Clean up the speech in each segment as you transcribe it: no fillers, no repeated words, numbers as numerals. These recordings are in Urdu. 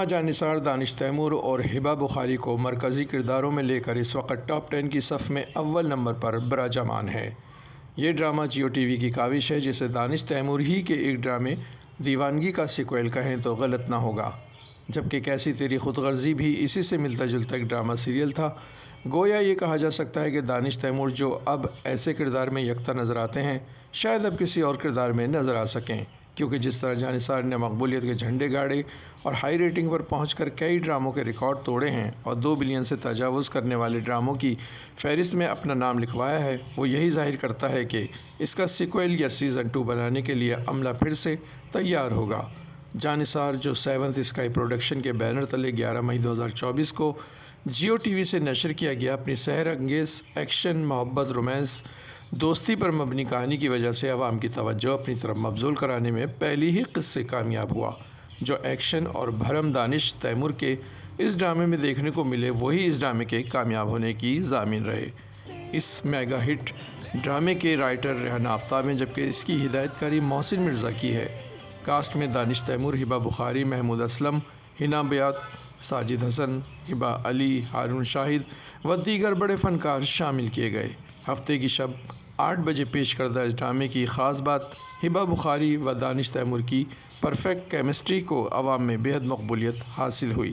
ڈرامہ جانثار دانش تیمور اور ہبہ بخاری کو مرکزی کرداروں میں لے کر اس وقت ٹاپ 10 کی صف میں اول نمبر پر براجمان ہے۔ یہ ڈرامہ جیو ٹی وی کی کاوش ہے جسے دانش تیمور ہی کے ایک ڈرامے دیوانگی کا سیکوئل کہیں تو غلط نہ ہوگا، جبکہ کیسی تیری خود غرضی بھی اسی سے ملتا جلتا ایک ڈرامہ سیریل تھا۔ گویا یہ کہا جا سکتا ہے کہ دانش تیمور جو اب ایسے کردار میں یکتا نظر آتے ہیں، شاید اب کسی اور کردار میں نظر آ سکیں، کیونکہ جس طرح جانثار نے مقبولیت کے جھنڈے گاڑے اور ہائی ریٹنگ پر پہنچ کر کئی ڈراموں کے ریکارڈ توڑے ہیں اور 2 بلین سے تجاوز کرنے والے ڈراموں کی فہرست میں اپنا نام لکھوایا ہے، وہ یہی ظاہر کرتا ہے کہ اس کا سیکوئل یا سیزن 2 بنانے کے لیے عملہ پھر سے تیار ہوگا۔ جانثار جو 7th اسکائی پروڈکشن کے بینر تلے 11 مئی 2024 کو جیو ٹی وی سے نشر کیا گیا، اپنی سحر انگیز ایکشن، محبت، رومانس، دوستی پر مبنی کہانی کی وجہ سے عوام کی توجہ اپنی طرف مبذول کرانے میں پہلی ہی قسط سے کامیاب ہوا۔ جو ایکشن اور بھرم دانش تیمور کے اس ڈرامے میں دیکھنے کو ملے، وہی اس ڈرامے کے کامیاب ہونے کی ضامن رہے۔ اس میگا ہٹ ڈرامے کے رائٹر ریحانہ آفتاب ہیں، جبکہ اس کی ہدایت کاری محسن مرزا کی ہے۔ کاسٹ میں دانش تیمور، ہبہ بخاری، محمود اسلم، حنا بیات، ساجد حسن، ہبہ علی، ہارون شاہد و دیگر بڑے فنکار شامل کیے گئے۔ ہفتے کی شب 8 بجے پیش کردہ اس ڈرامے کی خاص بات ہبہ بخاری و دانش تیمور کی پرفیکٹ کیمسٹری کو عوام میں بے حد مقبولیت حاصل ہوئی،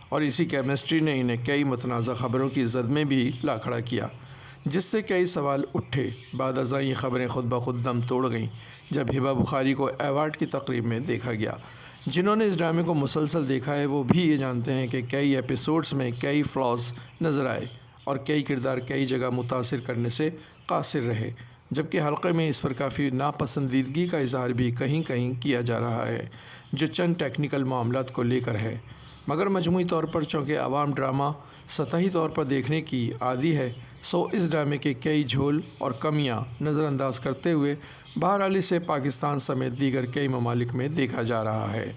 اور اسی کیمسٹری نے انہیں کئی متنازع خبروں کی زد میں بھی لا کھڑا کیا، جس سے کئی سوال اٹھے۔ بعد ازاں یہ خبریں خود بخود دم توڑ گئیں جب ہبہ بخاری کو ایوارڈ کی تقریب میں دیکھا گیا۔ جنہوں نے اس ڈرامے کو مسلسل دیکھا ہے وہ بھی یہ جانتے ہیں کہ کئی ایپیسوڈز میں کئی فلاز نظر آئے اور کئی کردار کئی جگہ متاثر کرنے سے قاصر رہے، جبکہ حلقے میں اس پر کافی ناپسندیدگی کا اظہار بھی کہیں کہیں کیا جا رہا ہے، جو چند ٹیکنیکل معاملات کو لے کر ہے۔ مگر مجموعی طور پر چونکہ عوام ڈرامہ سطحی طور پر دیکھنے کی عادی ہے، سو اس ڈرامے کے کئی جھول اور کمیاں نظر انداز کرتے ہوئے بہرحال اسے پاکستان سمیت دیگر کئی ممالک میں دیکھا جا رہا ہے۔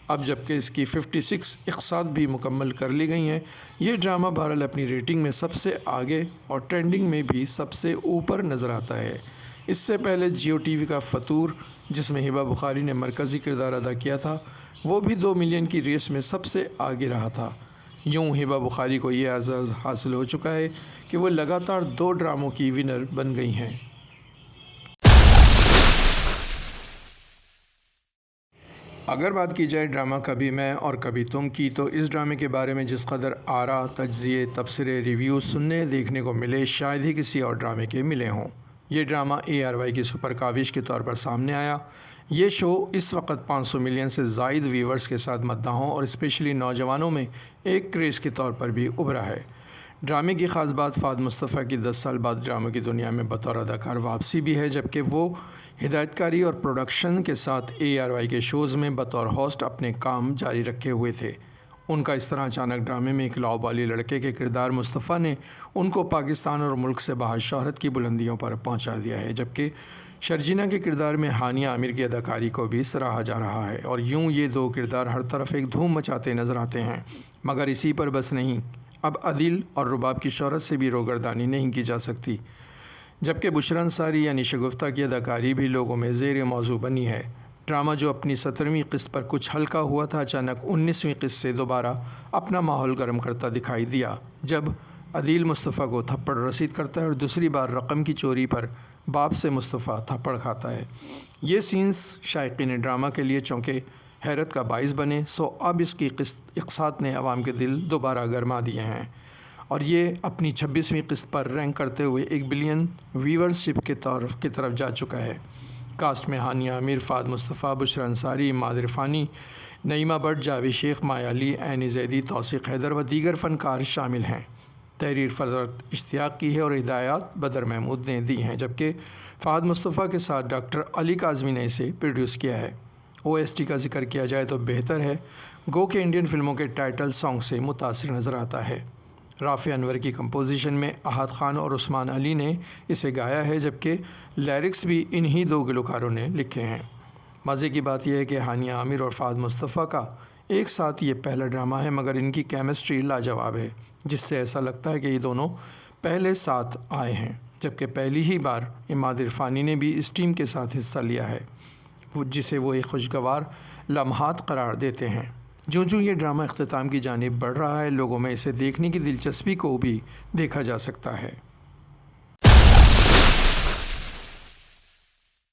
اب جبکہ اس کی 56 اقساط بھی مکمل کر لی گئی ہیں، یہ ڈرامہ بہرحال اپنی ریٹنگ میں سب سے آگے اور ٹرینڈنگ میں بھی سب سے اوپر نظر آتا ہے۔ اس سے پہلے جیو ٹی وی کا فطور، جس میں ہبہ بخاری نے مرکزی کردار ادا کیا تھا، وہ بھی 2 ملین کی ریس میں سب سے آگے رہا تھا۔ یوں ہبہ بخاری کو یہ اعزاز حاصل ہو چکا ہے کہ وہ لگاتار 2 ڈراموں کی ونر بن گئی ہیں۔ اگر بات کی جائے ڈرامہ کبھی میں اور کبھی تم کی، تو اس ڈرامے کے بارے میں جس قدر آراء، تجزیے، تبصرے، ریویوز سننے دیکھنے کو ملے، شاید ہی کسی اور ڈرامے کے ملے ہوں۔ یہ ڈرامہ ARY کی سپر کاوش کے طور پر سامنے آیا۔ یہ شو اس وقت 500 ملین سے زائد ویورز کے ساتھ مداحوں اور اسپیشلی نوجوانوں میں ایک کریز کے طور پر بھی ابھرا ہے۔ ڈرامے کی خاص بات فہد مصطفیٰ کی 10 سال بعد ڈراموں کی دنیا میں بطور اداکار واپسی بھی ہے، جبکہ وہ ہدایت کاری اور پروڈکشن کے ساتھ ARY کے شوز میں بطور ہوسٹ اپنے کام جاری رکھے ہوئے تھے۔ ان کا اس طرح اچانک ڈرامے میں ایک لاؤبالی لڑکے کے کردار مصطفیٰ نے ان کو پاکستان اور ملک سے باہر شہرت کی بلندیوں پر پہنچا دیا ہے، جبکہ شرجینا کے کردار میں ہانیہ عامر کی اداکاری کو بھی سراہا جا رہا ہے، اور یوں یہ 2 کردار ہر طرف ایک دھوم مچاتے نظر آتے ہیں۔ مگر اسی پر بس نہیں، اب عدیل اور رباب کی شہرت سے بھی روگردانی نہیں کی جا سکتی، جبکہ بشریٰ انصاری یعنی شگفتہ کی اداکاری بھی لوگوں میں زیر موضوع بنی ہے۔ ڈرامہ جو اپنی 17ویں قسط پر کچھ ہلکا ہوا تھا، اچانک 19ویں قسط سے دوبارہ اپنا ماحول گرم کرتا دکھائی دیا، جب عدیل مصطفیٰ کو تھپڑ رسید کرتا ہے اور دوسری بار رقم کی چوری پر باپ سے مصطفیٰ تھپڑ کھاتا ہے۔ یہ سینز شائقین ڈرامہ کے لیے چونکہ حیرت کا باعث بنے، سو اب اس کی اقساط نے عوام کے دل دوبارہ گرما دیے ہیں، اور یہ اپنی 26ویں قسط پر رینک کرتے ہوئے 1 بلین ویورشپ کی طرف جا چکا ہے۔ کاسٹ میں ہانیہ عامر، فہد مصطفیٰ، بشریٰ انصاری، اماد عرفانی، نعیمہ بٹ، جاوید شیخ، مایا علی، عین زیدی، توثیق حیدر و دیگر فنکار شامل ہیں۔ تحریر فرزاد اشتیاق کی ہے اور ہدایات بدر محمود نے دی ہیں، جبکہ فہد مصطفیٰ کے ساتھ ڈاکٹر علی کاظمی نے اسے پروڈیوس کیا ہے۔ OST کا ذکر کیا جائے تو بہتر ہے، گو کہ انڈین فلموں کے ٹائٹل سانگ سے متاثر نظر آتا ہے۔ رافع انور کی کمپوزیشن میں احد خان اور عثمان علی نے اسے گایا ہے، جبکہ لیرکس بھی انہی 2 گلوکاروں نے لکھے ہیں۔ مزے کی بات یہ ہے کہ ہانیہ عامر اور فہد مصطفیٰ کا ایک ساتھ یہ پہلا ڈرامہ ہے، مگر ان کی کیمسٹری لاجواب ہے، جس سے ایسا لگتا ہے کہ یہ دونوں پہلے ساتھ آئے ہیں، جبکہ پہلی ہی بار اماد عرفانی نے بھی اس ٹیم کے ساتھ حصہ لیا ہے، جسے وہ ایک خوشگوار لمحات قرار دیتے ہیں۔ جو یہ ڈرامہ اختتام کی جانب بڑھ رہا ہے، لوگوں میں اسے دیکھنے کی دلچسپی کو بھی دیکھا جا سکتا ہے۔